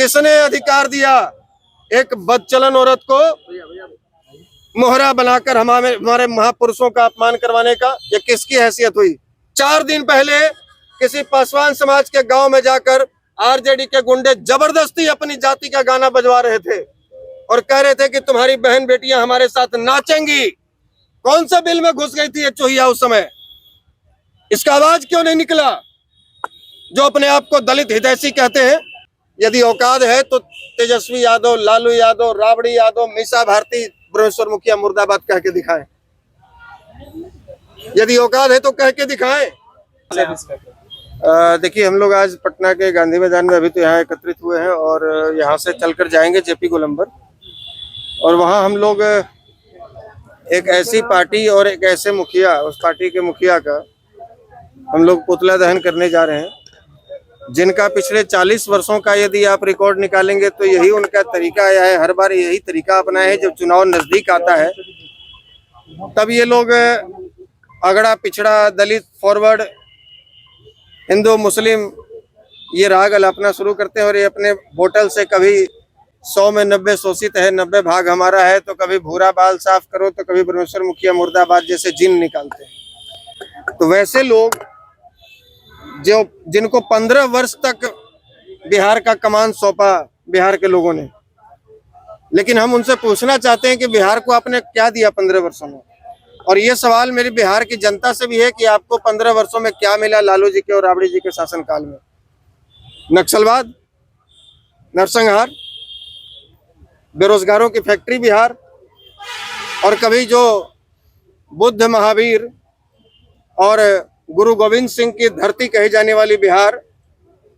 किसने अधिकार दिया एक बदचलन औरत को मोहरा बनाकर हमारे महापुरुषों का अपमान करवाने का? ये किसकी हैसियत हुई? 4 दिन पहले किसी पासवान समाज के गांव में जाकर आरजेडी के गुंडे जबरदस्ती अपनी जाति का गाना बजवा रहे थे और कह रहे थे कि तुम्हारी बहन बेटियां हमारे साथ नाचेंगी। कौन सा बिल में घुस गई थी ये चोहिया उस समय? इसका आवाज क्यों नहीं निकला? जो अपने आप को दलित हितैषी कहते हैं, यदि औकात है तो तेजस्वी यादव, लालू यादव, राबड़ी यादव, मीसा भारती, ब्रह्मेश्वर मुखिया मुर्दाबाद कह के दिखाएं। यदि औकात है तो कह के दिखाएं। देखिए, हम लोग आज पटना के गांधी मैदान में अभी तो यहाँ एकत्रित हुए हैं और यहाँ से चलकर जाएंगे जेपी गोलंबर, और वहाँ हम लोग एक ऐसी पार्टी और एक ऐसे मुखिया, उस पार्टी के मुखिया का हम लोग पुतला दहन करने जा रहे हैं, जिनका पिछले 40 वर्षों का यदि आप रिकॉर्ड निकालेंगे तो यही उनका तरीका आया है। हर बार यही तरीका अपनाया है। जब चुनाव नजदीक आता है तब ये लोग अगड़ा पिछड़ा, दलित फॉरवर्ड, हिंदू मुस्लिम, ये राग अलापना शुरू करते हैं और ये अपने बोतल से कभी 100 में 90 शोषित है, 90 भाग हमारा है, तो कभी भूरा बाल साफ करो, तो कभी ब्रह्मेश्वर मुखिया मुर्दाबाद जैसे जिन निकालते हैं। तो वैसे लोग जो जिनको 15 वर्ष तक बिहार का कमान सौंपा बिहार के लोगों ने, लेकिन हम उनसे पूछना चाहते हैं कि बिहार को आपने क्या दिया 15 वर्षों में? और ये सवाल मेरी बिहार की जनता से भी है कि आपको 15 वर्षों में क्या मिला लालू जी के और राबड़ी जी के शासनकाल में? नक्सलवाद, नरसंहार, बेरोजगारों की फैक्ट्री बिहार, और कभी जो बुद्ध, महावीर और गुरु गोविंद सिंह की धरती कही जाने वाली बिहार,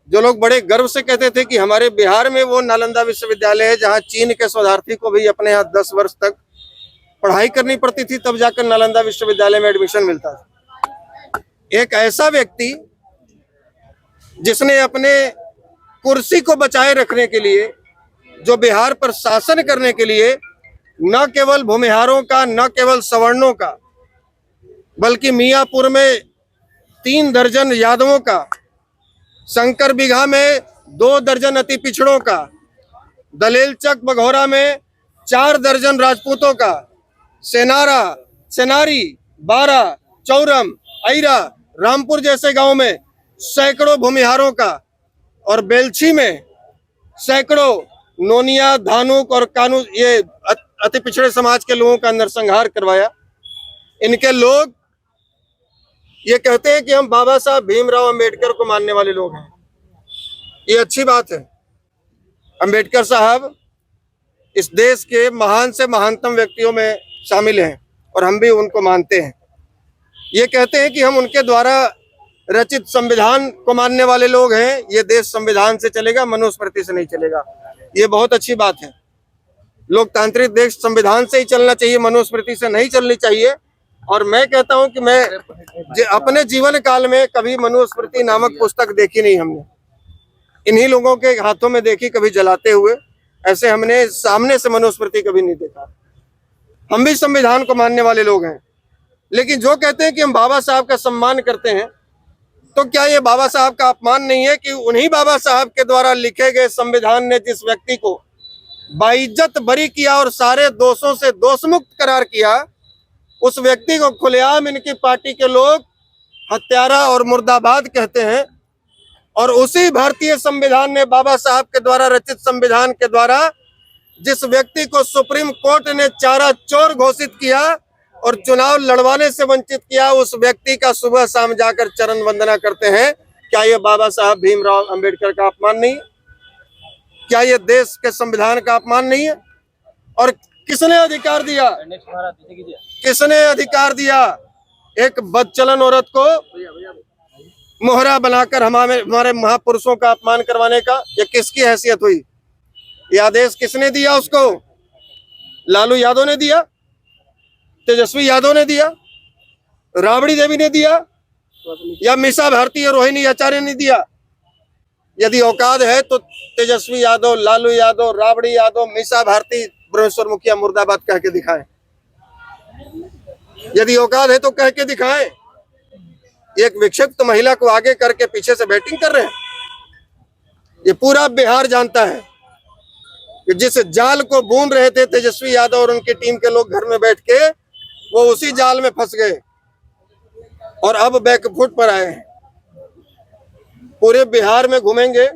जो लोग बड़े गर्व से कहते थे कि हमारे बिहार में वो नालंदा विश्वविद्यालय है जहां चीन के शोधार्थी को भी अपने यहाँ 10 वर्ष तक पढ़ाई करनी पड़ती थी, तब जाकर नालंदा विश्वविद्यालय में एडमिशन मिलता था। एक ऐसा व्यक्ति जिसने अपने कुर्सी को बचाए रखने के लिए, जो बिहार पर शासन करने के लिए न केवल भूमिहारों का, न केवल सवर्णों का, बल्कि मियापुर में 3 दर्जन यादवों का, शंकर बिघा में 2 दर्जन अति पिछड़ों का, दलेल चक बघौरा में 4 दर्जन राजपूतों का, सेनारा, सेनारी, बारा, चौरम, आइरा, रामपुर जैसे गांव में सैकड़ों भूमिहारों का, और बेलछी में सैकड़ों नोनिया, धानुक और कानू, ये अति पिछड़े समाज के लोगों का नरसंहार करवाया। इनके लोग ये कहते हैं कि हम बाबा साहब भीमराव अंबेडकर को मानने वाले लोग हैं। ये अच्छी बात है। अंबेडकर साहब इस देश के महान से महानतम व्यक्तियों में शामिल हैं और हम भी उनको मानते हैं। ये कहते हैं कि हम उनके द्वारा रचित संविधान को मानने वाले लोग हैं। ये देश संविधान से चलेगा, मनुस्मृति से नहीं चलेगा। ये बहुत अच्छी बात है। लोकतांत्रिक देश संविधान से ही चलना चाहिए, मनुस्मृति से नहीं चलनी चाहिए। और मैं कहता हूं कि मैं अपने जीवन काल में कभी मनुस्मृति नामक पुस्तक देखी नहीं हमने। इन्हीं लोगों के हाथों में देखी, कभी जलाते हुए। ऐसे हमने सामने से मनुस्मृति कभी नहीं देखा। हम भी संविधान को मानने वाले लोग हैं, लेकिन जो कहते हैं कि हम बाबा साहब का सम्मान करते हैं, तो क्या ये बाबा साहब का अपमान नहीं है कि उन्हीं बाबा साहब के द्वारा लिखे गए संविधान ने जिस व्यक्ति को बाइज्जत बरी किया और सारे दोषों से दोषमुक्त करार किया, उस व्यक्ति को खुलेआम इनकी पार्टी के लोग हत्यारा और मुर्दाबाद कहते हैं। और उसी भारतीय संविधान ने, बाबा साहब के द्वारा रचित संविधान के द्वारा, जिस व्यक्ति को सुप्रीम कोर्ट ने चारा चोर घोषित किया और चुनाव लड़वाने से वंचित किया, उस व्यक्ति का सुबह शाम जाकर चरण वंदना करते हैं। क्या ये बाबा साहब भीमराव अंबेडकर का अपमान नहीं है? क्या ये देश के संविधान का अपमान नहीं है? और किसने अधिकार दिया, किसने अधिकार दिया एक बदचलन औरत को मोहरा बनाकर हमारे महापुरुषों का अपमान करवाने का? ये किसकी हैसियत हुई? ये आदेश किसने दिया उसको? लालू यादव ने दिया, तेजस्वी यादव ने दिया, राबड़ी देवी ने दिया, या मीसा भारती और रोहिणी आचार्य ने दिया? यदि औकात है तो तेजस्वी यादव, लालू यादव, राबड़ी यादव, मीसा भारती, ब्रह्मेश्वर मुखिया मुर्दाबाद कह के दिखाएं। यदि औकात है तो कह के दिखाएं। एक विक्षिप्त महिला को आगे करके पीछे से बैटिंग कर रहे हैं। ये पूरा बिहार जानता है कि जिस जाल को बुन रहे थे तेजस्वी यादव और उनकी टीम के लोग घर में बैठ के, वो उसी जाल में फंस गए और अब बैकफुट पर आए हैं। पूरे बिहार में घूमेंगे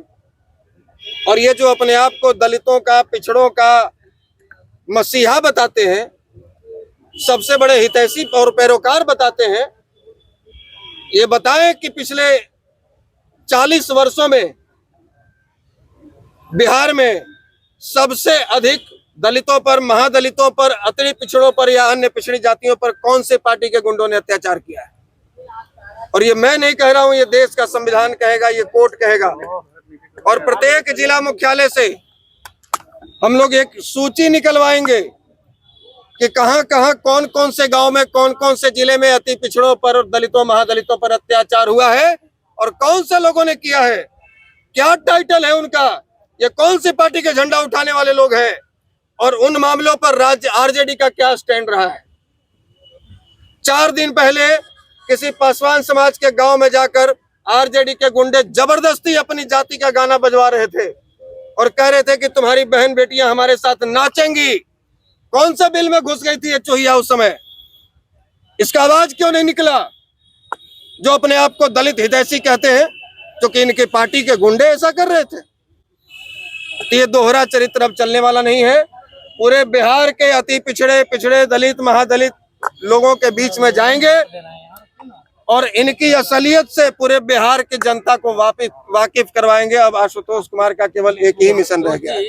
और ये जो अपने आप को दलितों का, पिछड़ों का मसीहा बताते हैं, सबसे बड़े हितैषी और पैरोकार बताते हैं, ये बताएं कि पिछले 40 वर्षों में बिहार में सबसे अधिक दलितों पर, महादलितों पर, अति पिछड़ों पर या अन्य पिछड़ी जातियों पर कौन से पार्टी के गुंडों ने अत्याचार किया है। और ये मैं नहीं कह रहा हूं, ये देश का संविधान कहेगा, ये कोर्ट कहेगा। और प्रत्येक जिला मुख्यालय से हम लोग एक सूची निकलवाएंगे कि कहां कहां, कौन कौन से गांव में, कौन कौन से जिले में अति पिछड़ों पर, दलितों, महादलितों पर अत्याचार हुआ है और कौन से लोगों ने किया है, क्या टाइटल है उनका, ये कौन सी पार्टी के झंडा उठाने वाले लोग हैं और उन मामलों पर राज्य आरजेडी का क्या स्टैंड रहा है। 4 दिन पहले किसी पासवान समाज के गांव में जाकर आरजेडी के गुंडे जबरदस्ती अपनी जाति का गाना बजवा रहे थे और कह रहे थे कि तुम्हारी बहन बेटियां हमारे साथ नाचेंगी। कौन सा बिल में घुस गई थी ये चोहिया उस समय? इसका आवाज क्यों नहीं निकला? जो अपने आप को दलित हितैषी कहते हैं, क्योंकि इनके पार्टी के गुंडे ऐसा कर रहे थे। ये दोहरा चरित्र अब चलने वाला नहीं है। पूरे बिहार के अति पिछड़े, दलित, महादलित लोगों के बीच में जाएंगे और इनकी असलियत से पूरे बिहार की जनता को वाकिफ करवाएंगे। अब आशुतोष कुमार का केवल एक ही मिशन रह गया है।